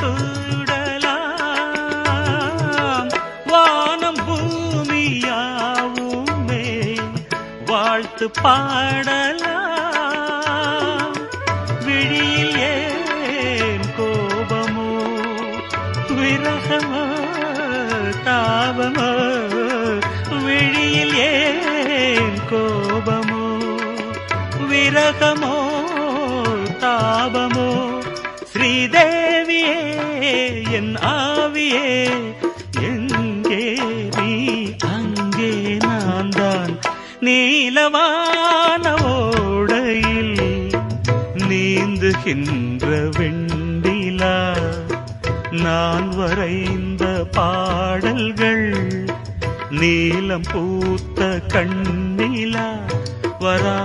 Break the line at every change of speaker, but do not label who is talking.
சூடலாம் வானம் பூமியாவுமே வாழ்த்து பாடலாம் விழியில் ஏன் கோபமோ விரகமோ தாபமோ விழியில் ஏன் கோபமோ விரகமோ தாபமோ ஸ்ரீதேவியே என் ஆவியே எங்கே நீ அங்கே நான் தான் நீலவான ஓடையில் நீந்துகின்ற வெண்டிலா நான் வரைந்த பாடல்கள் நீலம் பூத்த கண்ணிலா வரா